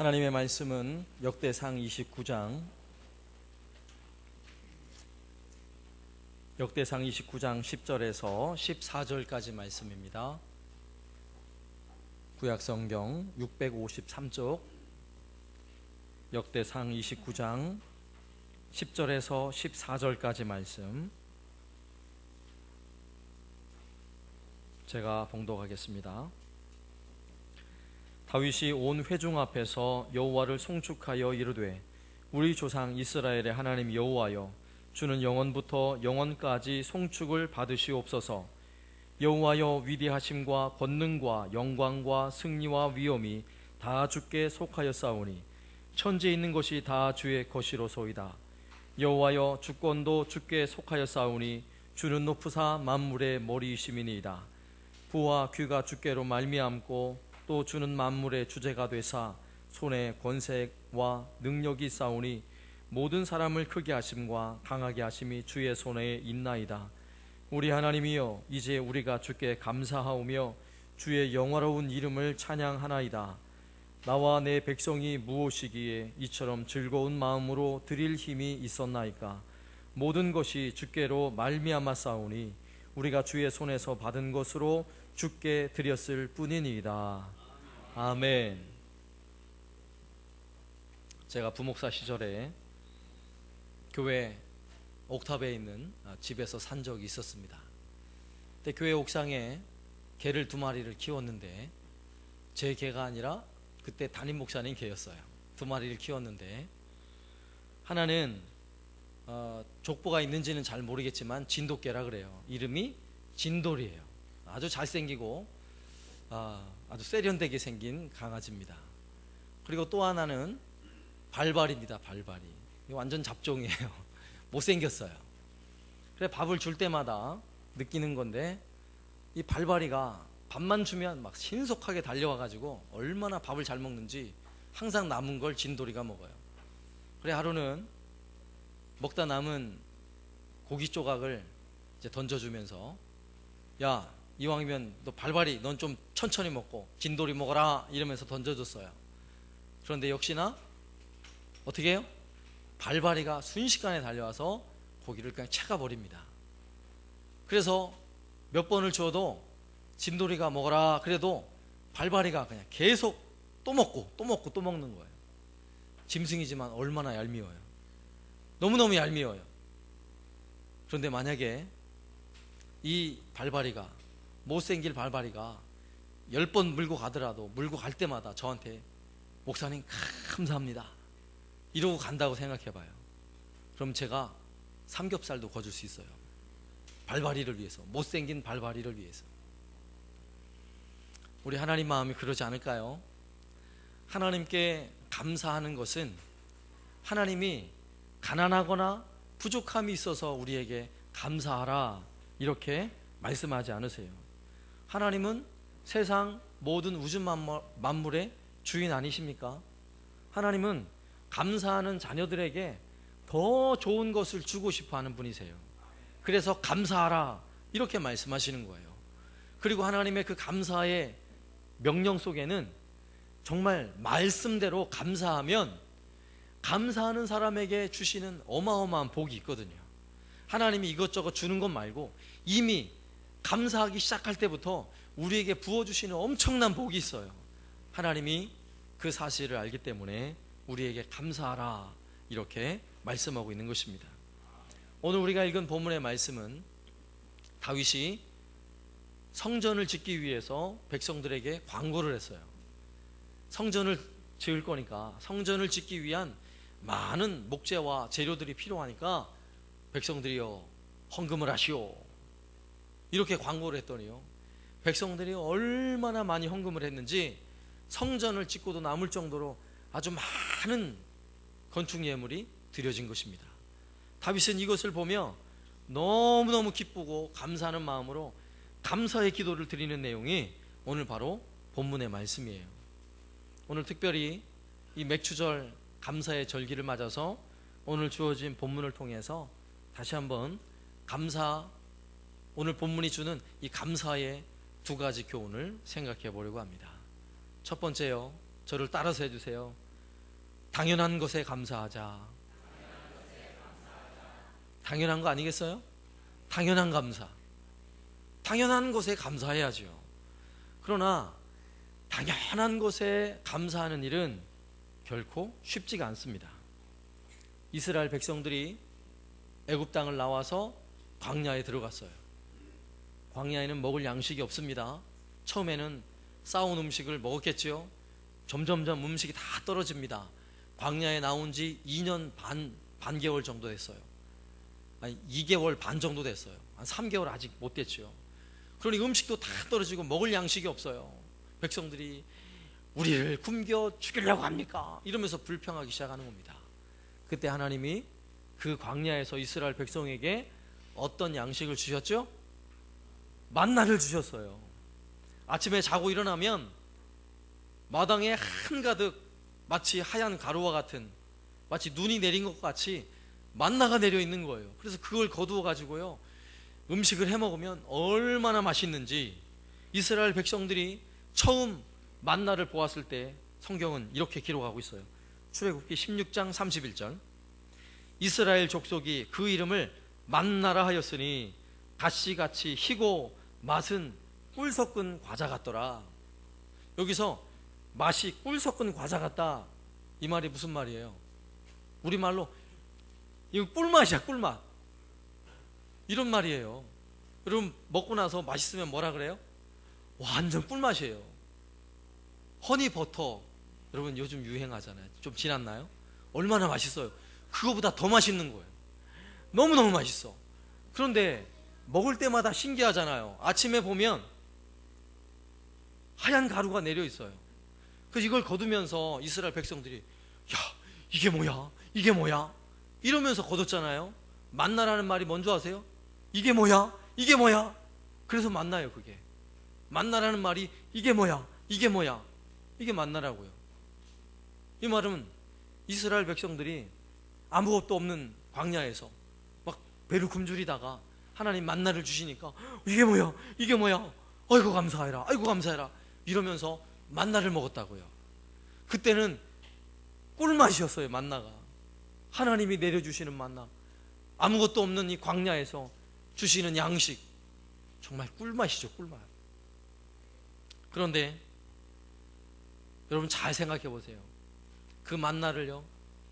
하나님의 말씀은 역대상 29장 10절에서 14절까지 말씀입니다. 구약성경 653쪽 역대상 29장 10절에서 14절까지 말씀 제가 봉독하겠습니다. 다윗이 온 회중 앞에서 여호와를 송축하여 이르되 우리 조상 이스라엘의 하나님 여호와여, 주는 영원부터 영원까지 송축을 받으시옵소서. 여호와여, 위대하심과 권능과 영광과 승리와 위엄이 다 주께 속하였사오니 천지에 있는 것이 다 주의 것이로소이다. 여호와여, 주권도 주께 속하였사오니 주는 높으사 만물의 머리이심이니이다. 부와 귀가 주께로 말미암고 또 주는 만물의 주제가 되사 손에 권세와 능력이 있사오니 모든 사람을 크게 하심과 강하게 하심이 주의 손에 있나이다. 우리 하나님이여, 이제 우리가 주께 감사하오며 주의 영화로운 이름을 찬양하나이다. 나와 내 백성이 무엇이기에 이처럼 즐거운 마음으로 드릴 힘이 있었나이까. 모든 것이 주께로 말미암았사오니 우리가 주의 손에서 받은 것으로 주께 드렸을 뿐이니이다. 아멘. 제가 부목사 시절에 교회 옥탑에 있는 집에서 산 적이 있었습니다. 근데 교회 옥상에 개를 2마리를 키웠는데 제 개가 아니라 그때 담임 목사님 개였어요. 2마리를 키웠는데 하나는 족보가 있는지는 잘 모르겠지만 진돗개라 그래요. 이름이 진돌이에요. 아주 잘생기고 아주 세련되게 생긴 강아지입니다. 그리고 또 하나는 발발입니다. 발발이 완전 잡종이에요. 못생겼어요. 그래 밥을 줄 때마다 느끼는 건데 이 발발이가 밥만 주면 막 신속하게 달려와가지고 얼마나 밥을 잘 먹는지 항상 남은 걸 진돌이가 먹어요. 그래 하루는 먹다 남은 고기 조각을 이제 던져주면서, 야, 이왕이면 너 발발이 넌 좀 천천히 먹고 진돌이 먹어라 이러면서 던져줬어요. 그런데 역시나 어떻게 해요? 발발이가 순식간에 달려와서 고기를 그냥 채가버립니다. 그래서 몇 번을 줘도 진돌이가 먹어라 그래도 발발이가 그냥 계속 또 먹고 또 먹고 또 먹는 거예요. 짐승이지만 얼마나 얄미워요. 너무너무 얄미워요. 그런데 만약에 이 발발이가, 못생길 발발이가 10번 물고 가더라도 물고 갈 때마다 저한테 목사님 감사합니다 이러고 간다고 생각해봐요. 그럼 제가 삼겹살도 거줄 수 있어요. 발발이를 위해서, 못생긴 발발이를 위해서. 우리 하나님 마음이 그러지 않을까요? 하나님께 감사하는 것은 하나님이 가난하거나 부족함이 있어서 우리에게 감사하라 이렇게 말씀하지 않으세요. 하나님은 세상 모든 우주 만물의 주인 아니십니까? 하나님은 감사하는 자녀들에게 더 좋은 것을 주고 싶어 하는 분이세요. 그래서 감사하라 이렇게 말씀하시는 거예요. 그리고 하나님의 그 감사의 명령 속에는 정말 말씀대로 감사하면 감사하는 사람에게 주시는 어마어마한 복이 있거든요. 하나님이 이것저것 주는 것 말고 이미 감사하기 시작할 때부터 우리에게 부어주시는 엄청난 복이 있어요. 하나님이 그 사실을 알기 때문에 우리에게 감사하라 이렇게 말씀하고 있는 것입니다. 오늘 우리가 읽은 본문의 말씀은 다윗이 성전을 짓기 위해서 백성들에게 광고를 했어요. 성전을 지을 거니까 성전을 짓기 위한 많은 목재와 재료들이 필요하니까 백성들이여 헌금을 하시오 이렇게 광고를 했더니요, 백성들이 얼마나 많이 헌금을 했는지 성전을 짓고도 남을 정도로 아주 많은 건축 예물이 드려진 것입니다. 다윗은 이것을 보며 너무너무 기쁘고 감사하는 마음으로 감사의 기도를 드리는 내용이 오늘 바로 본문의 말씀이에요. 오늘 특별히 이 맥추절 감사의 절기를 맞아서 오늘 주어진 본문을 통해서 다시 한번 오늘 본문이 주는 이 감사의 2가지 교훈을 생각해 보려고 합니다. 첫 번째요, 저를 따라서 해주세요. 당연한 것에 감사하자. 당연한 거 아니겠어요? 당연한 감사. 당연한 것에 감사해야죠. 그러나 당연한 것에 감사하는 일은 결코 쉽지가 않습니다. 이스라엘 백성들이 애굽 땅을 나와서 광야에 들어갔어요. 광야에는 먹을 양식이 없습니다. 처음에는 싸온 음식을 먹었겠죠. 점점점 음식이 다 떨어집니다. 광야에 나온 지 2년 반개월 정도 됐어요. 아니 2개월 반 정도 됐어요. 한 3개월 아직 못 됐죠. 그러니 음식도 다 떨어지고 먹을 양식이 없어요. 백성들이 우리를 굶겨 죽이려고 합니까? 이러면서 불평하기 시작하는 겁니다. 그때 하나님이 그 광야에서 이스라엘 백성에게 어떤 양식을 주셨죠? 만나를 주셨어요. 아침에 자고 일어나면 마당에 한가득 마치 하얀 가루와 같은, 마치 눈이 내린 것 같이 만나가 내려 있는 거예요. 그래서 그걸 거두어 가지고요 음식을 해 먹으면 얼마나 맛있는지, 이스라엘 백성들이 처음 만나를 보았을 때 성경은 이렇게 기록하고 있어요. 출애굽기 16장 31절, 이스라엘 족속이 그 이름을 만나라 하였으니 가시같이 희고 맛은 꿀 섞은 과자 같더라. 여기서 맛이 꿀 섞은 과자 같다, 이 말이 무슨 말이에요? 우리말로 이거 꿀맛이야, 꿀맛, 이런 말이에요. 여러분 먹고 나서 맛있으면 뭐라 그래요? 완전 꿀맛이에요. 허니버터, 여러분 요즘 유행하잖아요. 좀 지났나요? 얼마나 맛있어요. 그거보다 더 맛있는 거예요. 너무너무 맛있어. 그런데 먹을 때마다 신기하잖아요. 아침에 보면 하얀 가루가 내려 있어요. 그래서 이걸 거두면서 이스라엘 백성들이 야, 이게 뭐야? 이게 뭐야? 이러면서 거뒀잖아요. 만나라는 말이 뭔지 아세요? 이게 뭐야? 이게 뭐야? 그래서 만나요. 그게 만나라는 말이 이게 뭐야? 이게 뭐야? 이게 만나라고요. 이 말은 이스라엘 백성들이 아무것도 없는 광야에서 막 배를 굶주리다가 하나님 만나를 주시니까 이게 뭐야? 이게 뭐야? 아이고 감사해라, 아이고 감사해라, 이러면서 만나를 먹었다고요. 그때는 꿀맛이었어요. 만나가, 하나님이 내려주시는 만나, 아무것도 없는 이 광야에서 주시는 양식, 정말 꿀맛이죠, 꿀맛. 그런데 여러분 잘 생각해 보세요. 그 만나를요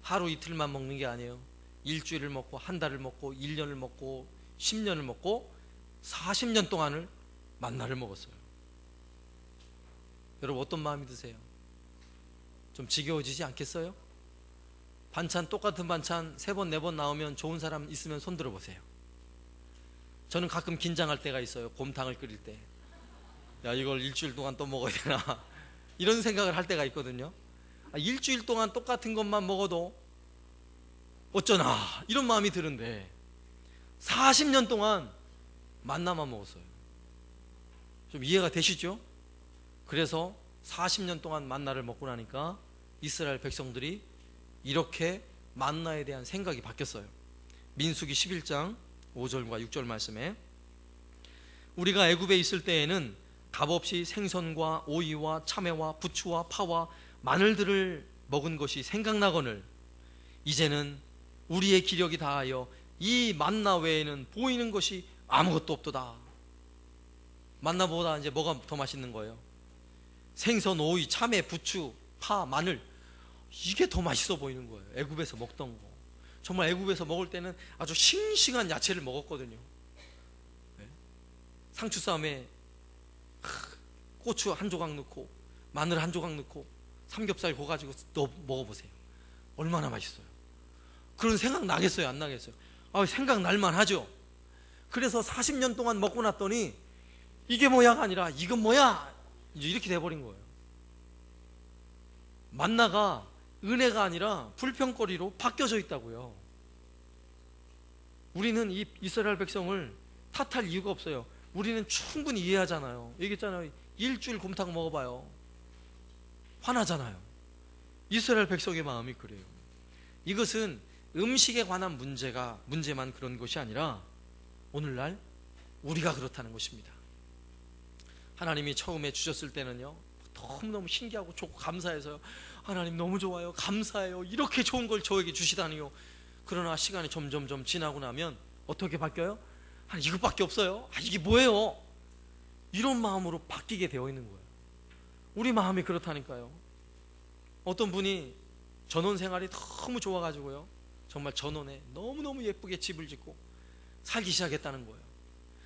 하루 이틀만 먹는 게 아니에요. 일주일을 먹고, 한 달을 먹고, 1년을 먹고, 10년을 먹고, 40년 동안을 만나를 먹었어요. 여러분 어떤 마음이 드세요? 좀 지겨워지지 않겠어요? 반찬, 똑같은 반찬 3번 4번 나오면 좋은 사람 있으면 손 들어보세요. 저는 가끔 긴장할 때가 있어요. 곰탕을 끓일 때, 야 이걸 일주일 동안 또 먹어야 되나 이런 생각을 할 때가 있거든요. 일주일 동안 똑같은 것만 먹어도 어쩌나 이런 마음이 드는데 40년 동안 만나만 먹었어요. 좀 이해가 되시죠? 그래서 40년 동안 만나를 먹고 나니까 이스라엘 백성들이 이렇게 만나에 대한 생각이 바뀌었어요. 민수기 11장 5절과 6절 말씀에 우리가 애굽에 있을 때에는 값없이 생선과 오이와 참외와 부추와 파와 마늘들을 먹은 것이 생각나거늘 이제는 우리의 기력이 다하여 이 만나 외에는 보이는 것이 아무것도 없도다. 만나보다 이제 뭐가 더 맛있는 거예요? 생선, 오이, 참외, 부추, 파, 마늘, 이게 더 맛있어 보이는 거예요. 애굽에서 먹던 거. 정말 애굽에서 먹을 때는 아주 싱싱한 야채를 먹었거든요. 네? 상추 쌈에 고추 한 조각 넣고 마늘 한 조각 넣고 삼겹살 구워가지고 먹어보세요. 얼마나 맛있어요. 그런 생각 나겠어요? 안 나겠어요? 생각 날만 하죠. 그래서 40년 동안 먹고 났더니 이게 뭐야가 아니라 이건 뭐야? 이제 이렇게 돼버린 거예요. 만나가 은혜가 아니라 불평거리로 바뀌어져 있다고요. 우리는 이 이스라엘 백성을 탓할 이유가 없어요. 우리는 충분히 이해하잖아요. 얘기했잖아요. 일주일 곰탕 먹어봐요. 화나잖아요. 이스라엘 백성의 마음이 그래요. 이것은 음식에 관한 문제만 그런 것이 아니라 오늘날 우리가 그렇다는 것입니다. 하나님이 처음에 주셨을 때는요 너무너무 신기하고 좋고 감사해서요 하나님 너무 좋아요, 감사해요, 이렇게 좋은 걸 저에게 주시다니요. 그러나 시간이 점점점 지나고 나면 어떻게 바뀌어요? 이것밖에 없어요? 이게 뭐예요? 이런 마음으로 바뀌게 되어 있는 거예요. 우리 마음이 그렇다니까요. 어떤 분이 전원 생활이 너무 좋아가지고요, 정말 전원에 너무너무 예쁘게 집을 짓고 살기 시작했다는 거예요.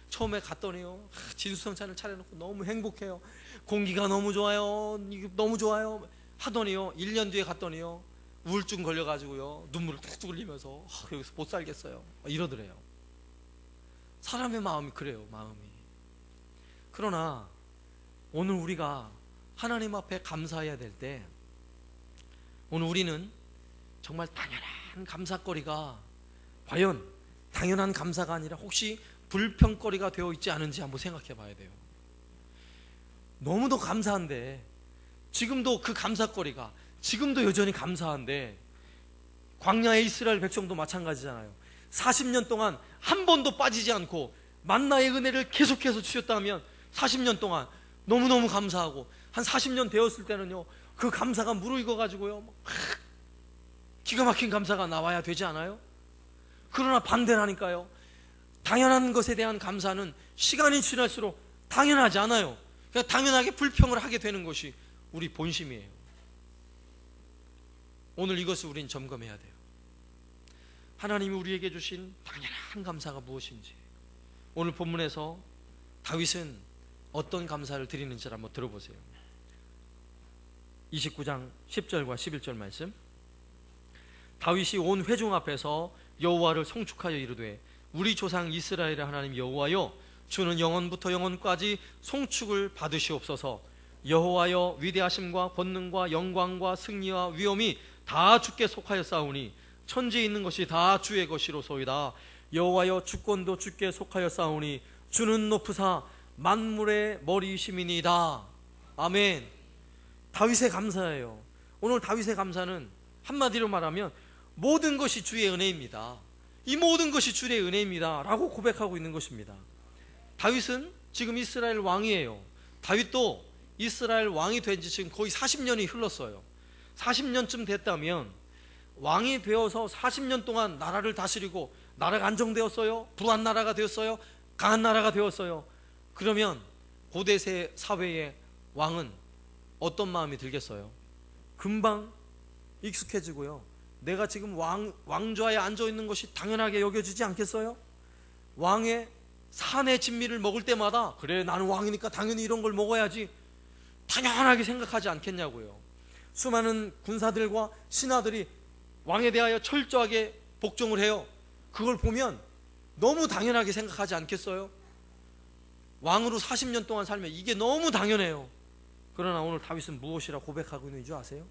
처음에 갔더니요, 진수성찬을 차려놓고 너무 행복해요. 공기가 너무 좋아요, 이게 너무 좋아요 하더니요, 1년 뒤에 갔더니요, 우울증 걸려가지고요, 눈물을 뚝뚝 흘리면서 여기서 못 살겠어요 이러더래요. 사람의 마음이 그래요, 마음이. 그러나 오늘 우리가 하나님 앞에 감사해야 될 때, 오늘 우리는 정말 당연한 감사거리가 과연 당연한 감사가 아니라 혹시 불평거리가 되어 있지 않은지 한번 생각해 봐야 돼요. 너무도 감사한데, 지금도 그 감사거리가 지금도 여전히 감사한데, 광야의 이스라엘 백성도 마찬가지잖아요. 40년 동안 한 번도 빠지지 않고 만나의 은혜를 계속해서 주셨다면 40년 동안 너무너무 감사하고, 한 40년 되었을 때는요, 그 감사가 무르익어 가지고요, 기가 막힌 감사가 나와야 되지 않아요? 그러나 반대라니까요. 당연한 것에 대한 감사는 시간이 지날수록 당연하지 않아요. 그냥 당연하게 불평을 하게 되는 것이 우리 본심이에요. 오늘 이것을 우린 점검해야 돼요. 하나님이 우리에게 주신 당연한 감사가 무엇인지. 오늘 본문에서 다윗은 어떤 감사를 드리는지를 한번 들어보세요. 29장 10절과 11절 말씀. 다윗이 온 회중 앞에서 여호와를 송축하여 이르되, 우리 조상 이스라엘의 하나님 여호와여, 주는 영원부터 영원까지 송축을 받으시옵소서. 여호와여, 위대하심과 권능과 영광과 승리와 위엄이 다 주께 속하였사오니 천지에 있는 것이 다 주의 것이로소이다. 여호와여, 주권도 주께 속하였사오니 주는 높으사 만물의 머리이심이니이다. 아멘. 다윗의 감사예요. 오늘 다윗의 감사는 한마디로 말하면 모든 것이 주의 은혜입니다. 이 모든 것이 주의 은혜입니다 라고 고백하고 있는 것입니다. 다윗은 지금 이스라엘 왕이에요. 다윗도 이스라엘 왕이 된 지 지금 거의 40년이 흘렀어요. 40년쯤 됐다면, 왕이 되어서 40년 동안 나라를 다스리고 나라가 안정되었어요? 불안한 나라가 되었어요? 강한 나라가 되었어요? 그러면 고대 사회의 왕은 어떤 마음이 들겠어요? 금방 익숙해지고요, 내가 지금 왕좌에 앉아있는 것이 당연하게 여겨지지 않겠어요? 왕의 산의 진미를 먹을 때마다, 그래 나는 왕이니까 당연히 이런 걸 먹어야지, 당연하게 생각하지 않겠냐고요. 수많은 군사들과 신하들이 왕에 대하여 철저하게 복종을 해요. 그걸 보면 너무 당연하게 생각하지 않겠어요? 왕으로 40년 동안 살면 이게 너무 당연해요. 그러나 오늘 다윗은 무엇이라 고백하고 있는 줄 아세요?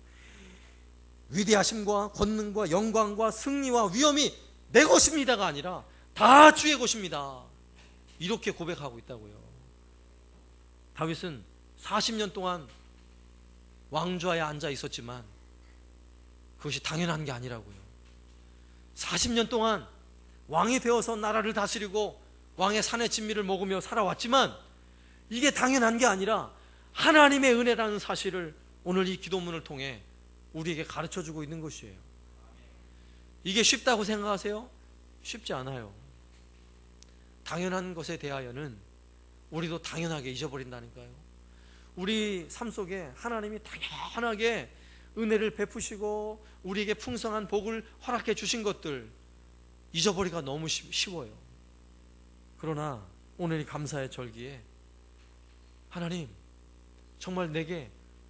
위대하심과 권능과 영광과 승리와 위엄이 내 것입니다가 아니라 다 주의 것입니다, 이렇게 고백하고 있다고요. 다윗은 40년 동안 왕좌에 앉아 있었지만 그것이 당연한 게 아니라고요. 40년 동안 왕이 되어서 나라를 다스리고 왕의 산의 진미를 먹으며 살아왔지만 이게 당연한 게 아니라 하나님의 은혜라는 사실을 오늘 이 기도문을 통해 우리에게 가르쳐주고 있는 것이에요. 이게 쉽다고 생각하세요? 쉽지 않아요. 당연한 것에 대하여는 우리도 당연하게 잊어버린다니까요. 우리 삶 속에 하나님이 당연하게 은혜를 베푸시고 우리에게 풍성한 복을 허락해 주신 것들 잊어버리기가 너무 쉬워요. 그러나 오늘 이 감사의 절기에 하나님, 정말 내게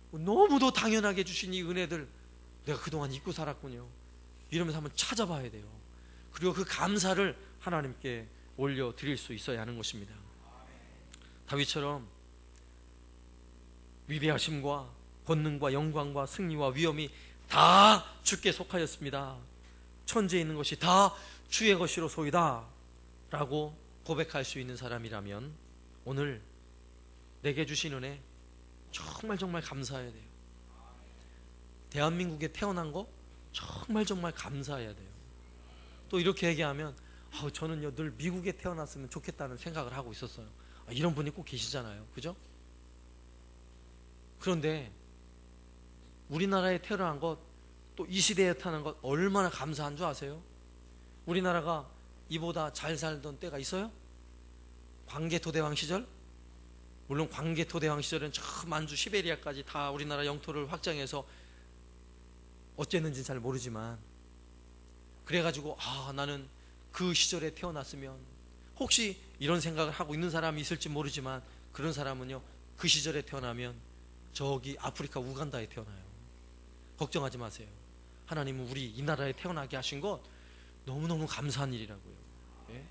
너무도 당연하게 주신 이 은혜들 내가 그동안 잊고 살았군요, 이러면서 한번 찾아봐야 돼요. 그리고 그 감사를 하나님께 올려드릴 수 있어야 하는 것입니다. 다윗처럼 위대하심과 권능과 영광과 승리와 위엄이 다 주께 속하였습니다, 천지에 있는 것이 다 주의 것이로소이다 라고 고백할 수 있는 사람이라면 오늘 내게 주신 은혜 정말 정말 감사해야 돼요. 대한민국에 태어난 거 정말 정말 감사해야 돼요. 또 이렇게 얘기하면 저는요 늘 미국에 태어났으면 좋겠다는 생각을 하고 있었어요. 이런 분이 꼭 계시잖아요, 그죠? 그런데 우리나라에 태어난 것, 또 이 시대에 태어난 것 얼마나 감사한 줄 아세요? 우리나라가 이보다 잘 살던 때가 있어요? 광개토대왕 시절? 물론 광개토대왕 시절은 저 만주 시베리아까지 다 우리나라 영토를 확장해서 어쨌는지 잘 모르지만, 그래가지고 나는 그 시절에 태어났으면, 혹시 이런 생각을 하고 있는 사람이 있을지 모르지만, 그런 사람은요, 그 시절에 태어나면 저기 아프리카 우간다에 태어나요. 걱정하지 마세요. 하나님은 우리 이 나라에 태어나게 하신 것 너무너무 감사한 일이라고요. 예?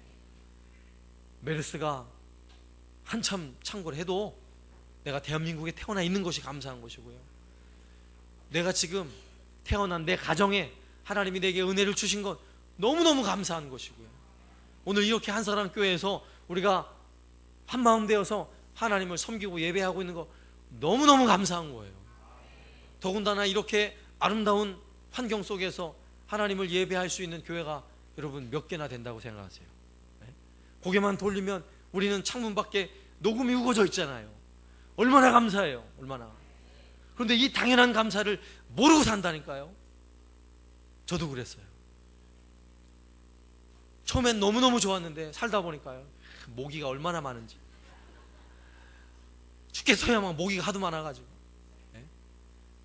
메르스가 한참 창궐 해도 내가 대한민국에 태어나 있는 것이 감사한 것이고요. 내가 지금 태어난 내 가정에 하나님이 내게 은혜를 주신 것 너무너무 감사한 것이고요. 오늘 이렇게 한사랑교회에서 우리가 한마음 되어서 하나님을 섬기고 예배하고 있는 거 너무너무 감사한 거예요. 더군다나 이렇게 아름다운 환경 속에서 하나님을 예배할 수 있는 교회가 여러분 몇 개나 된다고 생각하세요? 고개만 돌리면 우리는 창문 밖에 녹음이 우거져 있잖아요. 얼마나 감사해요. 얼마나. 그런데 이 당연한 감사를 모르고 산다니까요. 저도 그랬어요. 처음엔 너무너무 좋았는데 살다 보니까요, 모기가 얼마나 많은지. 죽겠어야만 모기가 하도 많아가지고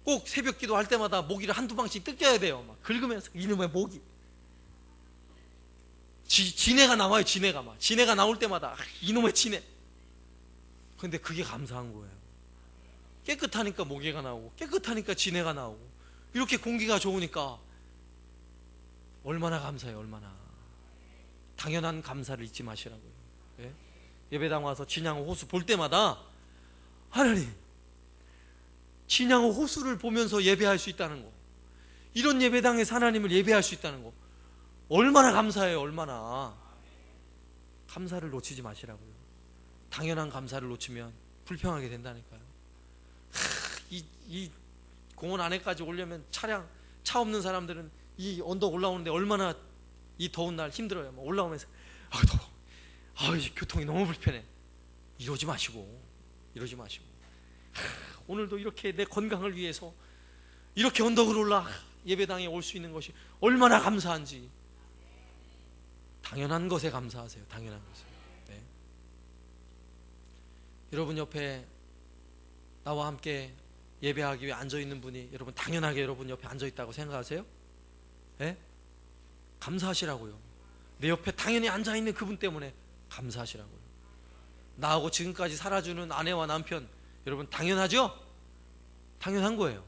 꼭 새벽 기도할 때마다 모기를 한두 방씩 뜯겨야 돼요. 막 긁으면서 이놈의 모기. 지네가 나와요. 지네가 나올 때마다 이놈의 지네. 근데 그게 감사한 거예요. 깨끗하니까 모기가 나오고, 깨끗하니까 지네가 나오고, 이렇게 공기가 좋으니까 얼마나 감사해요. 얼마나. 당연한 감사를 잊지 마시라고요. 예? 예배당 와서 진양호 호수 볼 때마다 하나님, 진양호 호수를 보면서 예배할 수 있다는 거, 이런 예배당에서 하나님을 예배할 수 있다는 거 얼마나 감사해요. 얼마나. 감사를 놓치지 마시라고요. 당연한 감사를 놓치면 불평하게 된다니까요. 이 공원 안에까지 오려면 차 없는 사람들은 이 언덕 올라오는데 얼마나 이 더운 날 힘들어요. 올라오면서 더워. 교통이 너무 불편해. 이러지 마시고. 오늘도 이렇게 내 건강을 위해서 이렇게 언덕을 올라 예배당에 올 수 있는 것이 얼마나 감사한지. 당연한 것에 감사하세요. 당연한 것에. 네. 여러분 옆에 나와 함께 예배하기 위해 앉아있는 분이 여러분 당연하게 여러분 옆에 앉아있다고 생각하세요? 네? 감사하시라고요. 내 옆에 당연히 앉아있는 그분 때문에 감사하시라고요. 나하고 지금까지 살아주는 아내와 남편, 여러분 당연하죠? 당연한 거예요.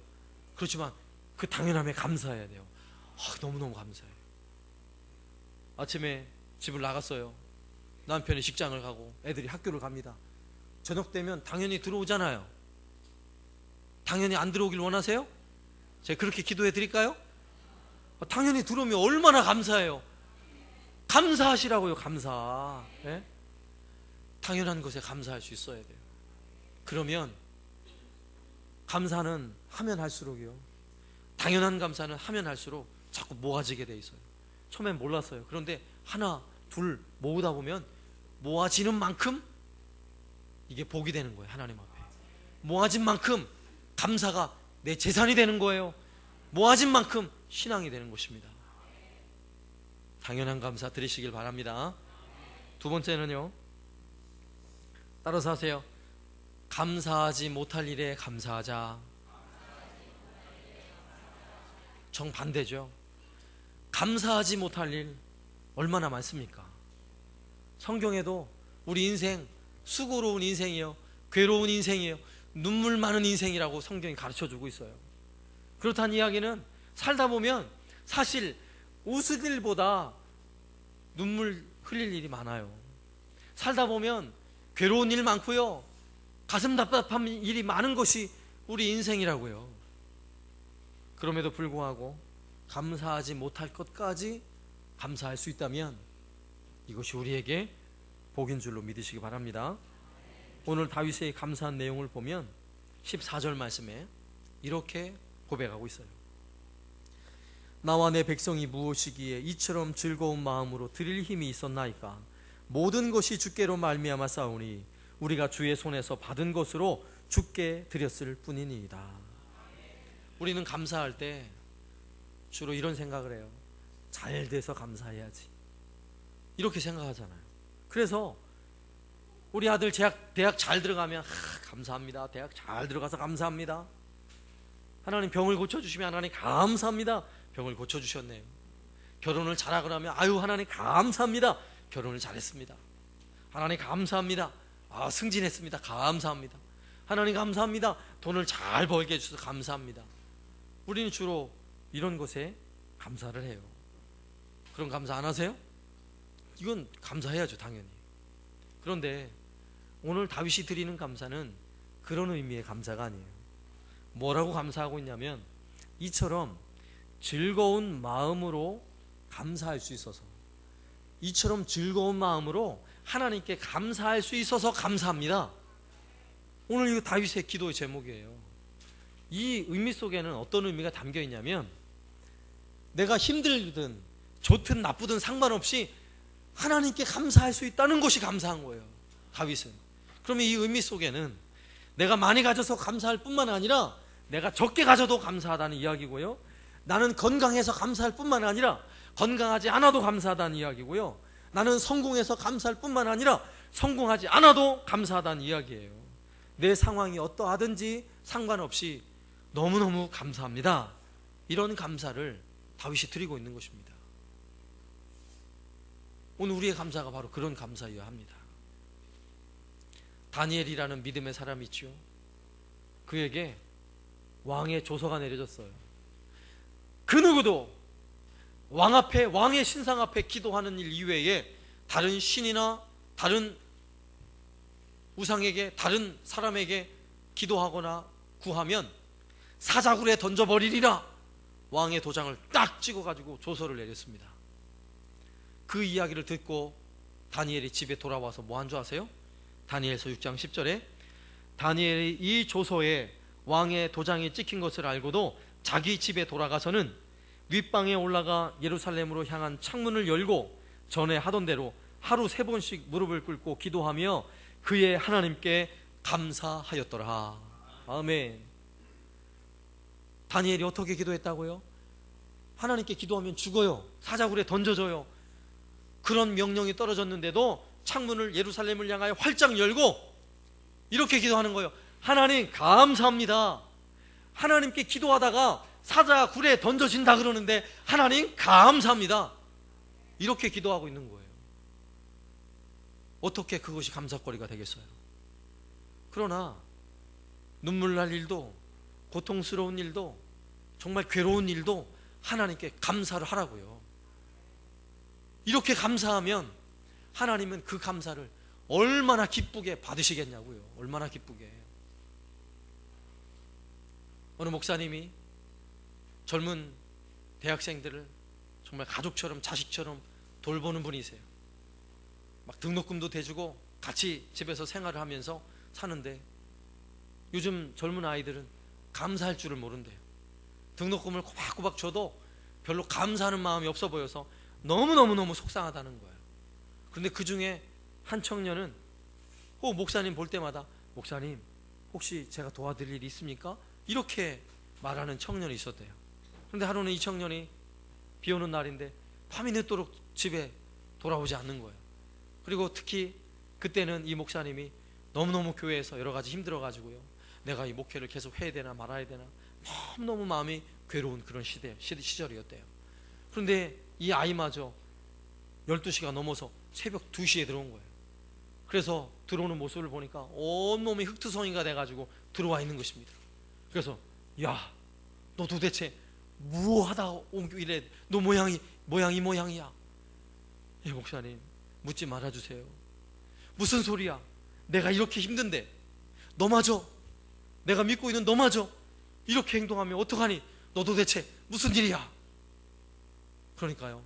그렇지만 그 당연함에 감사해야 돼요. 너무너무 감사해요. 아침에 집을 나갔어요. 남편이 직장을 가고 애들이 학교를 갑니다. 저녁 되면 당연히 들어오잖아요. 당연히 안 들어오길 원하세요? 제가 그렇게 기도해 드릴까요? 당연히 들어오면 얼마나 감사해요. 감사하시라고요. 감사. 예? 당연한 것에 감사할 수 있어야 돼요. 그러면 감사는 하면 할수록요, 당연한 감사는 하면 할수록 자꾸 모아지게 돼 있어요. 처음엔 몰랐어요. 그런데 하나 둘 모으다 보면 모아지는 만큼 이게 복이 되는 거예요. 하나님 앞에 모아진 만큼 감사가 내 재산이 되는 거예요. 모아진 만큼 신앙이 되는 것입니다. 당연한 감사 드리시길 바랍니다. 두 번째는요, 따라서 하세요. 감사하지 못할 일에 감사하자. 정반대죠. 감사하지 못할 일 얼마나 많습니까? 성경에도 우리 인생 수고로운 인생이요, 괴로운 인생이에요, 눈물 많은 인생이라고 성경이 가르쳐주고 있어요. 그렇다는 이야기는 살다 보면 사실 웃을 일보다 눈물 흘릴 일이 많아요. 살다 보면 괴로운 일 많고요, 가슴 답답한 일이 많은 것이 우리 인생이라고요. 그럼에도 불구하고 감사하지 못할 것까지 감사할 수 있다면 이것이 우리에게 복인 줄로 믿으시기 바랍니다. 오늘 다윗의 감사한 내용을 보면 14절 말씀에 이렇게 고백하고 있어요. 나와 내 백성이 무엇이기에 이처럼 즐거운 마음으로 드릴 힘이 있었나이까. 모든 것이 주께로 말미암아 싸우니 우리가 주의 손에서 받은 것으로 주께 드렸을 뿐이니이다. 우리는 감사할 때 주로 이런 생각을 해요. 잘 돼서 감사해야지, 이렇게 생각하잖아요. 그래서 우리 아들 대학 잘 들어가면 감사합니다. 대학 잘 들어가서 감사합니다. 하나님 병을 고쳐주시면 하나님 감사합니다. 병을 고쳐주셨네요. 결혼을 잘하고 나면 아유 하나님 감사합니다. 결혼을 잘했습니다. 하나님 감사합니다. 승진했습니다. 감사합니다. 하나님 감사합니다. 돈을 잘 벌게 해주셔서 감사합니다. 우리는 주로 이런 것에 감사를 해요. 그런 감사 안 하세요? 이건 감사해야죠, 당연히. 그런데 오늘 다윗이 드리는 감사는 그런 의미의 감사가 아니에요. 뭐라고 감사하고 있냐면, 이처럼 즐거운 마음으로 감사할 수 있어서, 이처럼 즐거운 마음으로 하나님께 감사할 수 있어서 감사합니다. 오늘 이거 다윗의 기도의 제목이에요. 이 의미 속에는 어떤 의미가 담겨 있냐면, 내가 힘들든 좋든 나쁘든 상관없이 하나님께 감사할 수 있다는 것이 감사한 거예요, 다윗은. 그러면 이 의미 속에는 내가 많이 가져서 감사할 뿐만 아니라 내가 적게 가져도 감사하다는 이야기고요, 나는 건강해서 감사할 뿐만 아니라 건강하지 않아도 감사하다는 이야기고요, 나는 성공해서 감사할 뿐만 아니라 성공하지 않아도 감사하다는 이야기예요. 내 상황이 어떠하든지 상관없이 너무너무 감사합니다. 이런 감사를 다윗이 드리고 있는 것입니다. 오늘 우리의 감사가 바로 그런 감사여야 합니다. 다니엘이라는 믿음의 사람이 있죠. 그에게 왕의 조서가 내려졌어요. 그 누구도 왕 앞에, 왕의 신상 앞에 기도하는 일 이외에 다른 신이나 다른 우상에게, 다른 사람에게 기도하거나 구하면 사자굴에 던져버리리라, 왕의 도장을 딱 찍어가지고 조서를 내렸습니다. 그 이야기를 듣고 다니엘이 집에 돌아와서 뭐 한 줄 아세요? 다니엘서 6장 10절에 다니엘이 이 조서에 왕의 도장이 찍힌 것을 알고도 자기 집에 돌아가서는 윗방에 올라가 예루살렘으로 향한 창문을 열고 전에 하던 대로 하루 3번씩 무릎을 꿇고 기도하며 그의 하나님께 감사하였더라. 아멘. 다니엘이 어떻게 기도했다고요? 하나님께 기도하면 죽어요, 사자굴에 던져져요, 그런 명령이 떨어졌는데도 창문을 예루살렘을 향하여 활짝 열고 이렇게 기도하는 거예요. 하나님 감사합니다. 하나님께 기도하다가 사자굴에 던져진다 그러는데 하나님 감사합니다. 이렇게 기도하고 있는 거예요. 어떻게 그것이 감사거리가 되겠어요? 그러나 눈물 날 일도, 고통스러운 일도, 정말 괴로운 일도 하나님께 감사를 하라고요. 이렇게 감사하면 하나님은 그 감사를 얼마나 기쁘게 받으시겠냐고요. 얼마나 기쁘게. 어느 목사님이 젊은 대학생들을 정말 가족처럼, 자식처럼 돌보는 분이세요. 막 등록금도 대주고 같이 집에서 생활을 하면서 사는데, 요즘 젊은 아이들은 감사할 줄을 모른대요. 등록금을 꼬박꼬박 줘도 별로 감사하는 마음이 없어 보여서 너무너무 속상하다는 거예요. 그런데 그 중에 한 청년은 목사님 볼 때마다, 목사님 혹시 제가 도와드릴 일이 있습니까? 이렇게 말하는 청년이 있었대요. 그런데 하루는 이 청년이 비 오는 날인데 밤이 늦도록 집에 돌아오지 않는 거예요. 그리고 특히 그때는 이 목사님이 너무너무 교회에서 여러 가지 힘들어가지고요, 내가 이 목회를 계속 해야 되나 말아야 되나 너무너무 마음이 괴로운 그런 시절이었대요. 그런데 이 아이마저 12시가 넘어서 새벽 2시에 들어온 거예요. 그래서 들어오는 모습을 보니까 온몸이 흙투성이가 돼가지고 들어와 있는 것입니다. 그래서 야, 너 도대체 무엇하다 이래? 너 모양이 모양이야. 예, 목사님 묻지 말아주세요. 무슨 소리야? 내가 이렇게 힘든데 너마저, 내가 믿고 있는 너마저 이렇게 행동하면 어떡하니? 너 도대체 무슨 일이야? 그러니까요,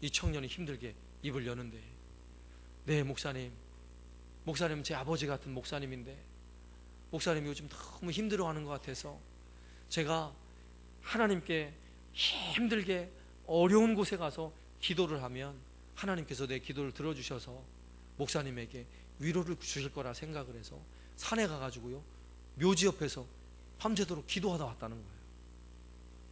이 청년이 힘들게 입을 여는데, 네 목사님은 제 아버지 같은 목사님인데 목사님이 요즘 너무 힘들어하는 것 같아서 제가 하나님께 힘들게 어려운 곳에 가서 기도를 하면 하나님께서 내 기도를 들어주셔서 목사님에게 위로를 주실 거라 생각을 해서 산에 가가지고요, 묘지 옆에서 밤새도록 기도하다 왔다는 거예요.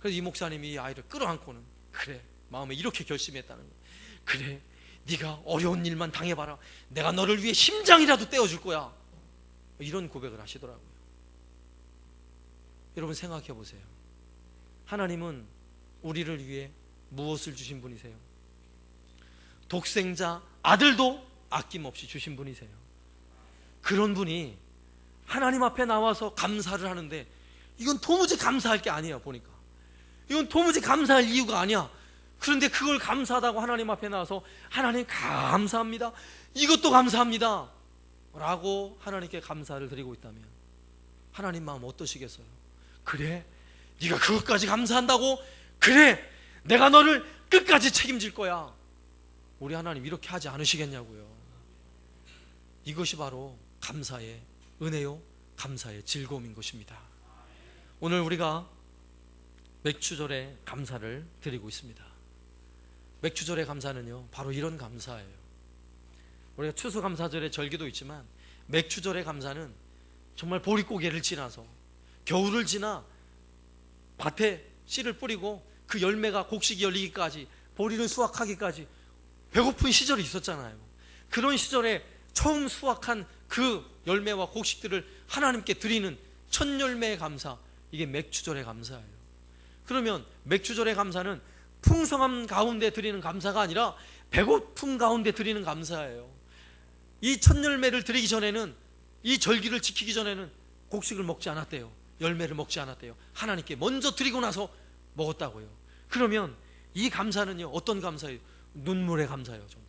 그래서 이 목사님이 이 아이를 끌어안고는, 그래, 마음에 이렇게 결심했다는 거예요. 그래, 네가 어려운 일만 당해봐라. 내가 너를 위해 심장이라도 떼어줄 거야. 이런 고백을 하시더라고요. 여러분 생각해 보세요. 하나님은 우리를 위해 무엇을 주신 분이세요? 독생자 아들도 아낌없이 주신 분이세요. 그런 분이 하나님 앞에 나와서 감사를 하는데, 이건 도무지 감사할 게 아니에요. 보니까 이건 도무지 감사할 이유가 아니야. 그런데 그걸 감사하다고 하나님 앞에 나와서 하나님 감사합니다, 이것도 감사합니다 라고 하나님께 감사를 드리고 있다면 하나님 마음 어떠시겠어요? 그래, 네가 그것까지 감사한다고? 그래, 내가 너를 끝까지 책임질 거야. 우리 하나님 이렇게 하지 않으시겠냐고요. 이것이 바로 감사의 은혜요, 감사의 즐거움인 것입니다. 오늘 우리가 맥주절에 감사를 드리고 있습니다. 맥주절의 감사는요, 바로 이런 감사예요. 우리가 추수감사절의 절기도 있지만 맥주절의 감사는 정말 보릿고개를 지나서 겨울을 지나 밭에 씨를 뿌리고 그 열매가 곡식이 열리기까지, 보리를 수확하기까지 배고픈 시절이 있었잖아요. 그런 시절에 처음 수확한 그 열매와 곡식들을 하나님께 드리는 첫 열매의 감사, 이게 맥주절의 감사예요. 그러면 맥주절의 감사는 풍성함 가운데 드리는 감사가 아니라 배고픔 가운데 드리는 감사예요. 이 첫 열매를 드리기 전에는, 이 절기를 지키기 전에는 곡식을 먹지 않았대요. 열매를 먹지 않았대요. 하나님께 먼저 드리고 나서 먹었다고요. 그러면 이 감사는요, 어떤 감사예요? 눈물의 감사예요. 정말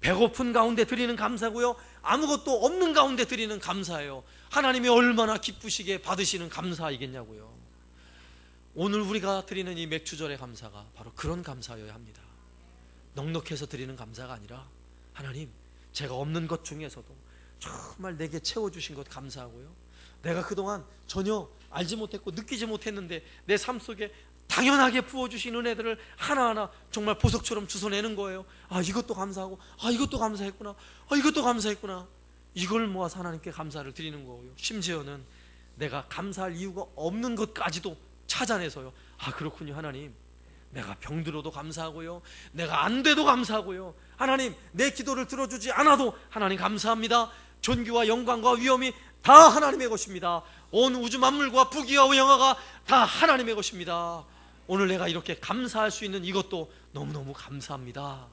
배고픈 가운데 드리는 감사고요, 아무것도 없는 가운데 드리는 감사예요. 하나님이 얼마나 기쁘시게 받으시는 감사이겠냐고요. 오늘 우리가 드리는 이 맥주절의 감사가 바로 그런 감사여야 합니다. 넉넉해서 드리는 감사가 아니라, 하나님, 제가 없는 것 중에서도 정말 내게 채워주신 것 감사하고요, 내가 그동안 전혀 알지 못했고 느끼지 못했는데 내 삶 속에 당연하게 부어주신 은혜들을 하나하나 정말 보석처럼 주워내는 거예요. 아, 이것도 감사하고, 아, 이것도 감사했구나, 아, 이것도 감사했구나. 이걸 모아서 하나님께 감사를 드리는 거고요. 심지어는 내가 감사할 이유가 없는 것까지도 찾아내서요, 아, 그렇군요, 하나님, 내가 병들어도 감사하고요, 내가 안 돼도 감사하고요, 하나님, 내 기도를 들어주지 않아도 하나님 감사합니다. 존귀와 영광과 위엄이 다 하나님의 것입니다. 온 우주 만물과 부귀와 영화가 다 하나님의 것입니다. 오늘 내가 이렇게 감사할 수 있는 이것도 너무너무 감사합니다.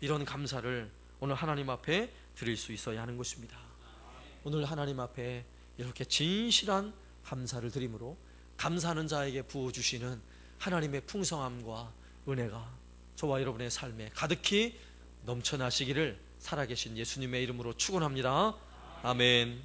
이런 감사를 오늘 하나님 앞에 드릴 수 있어야 하는 것입니다. 오늘 하나님 앞에 이렇게 진실한 감사를 드림으로 감사하는 자에게 부어주시는 하나님의 풍성함과 은혜가 저와 여러분의 삶에 가득히 넘쳐나시기를 살아계신 예수님의 이름으로 축원합니다. 아멘.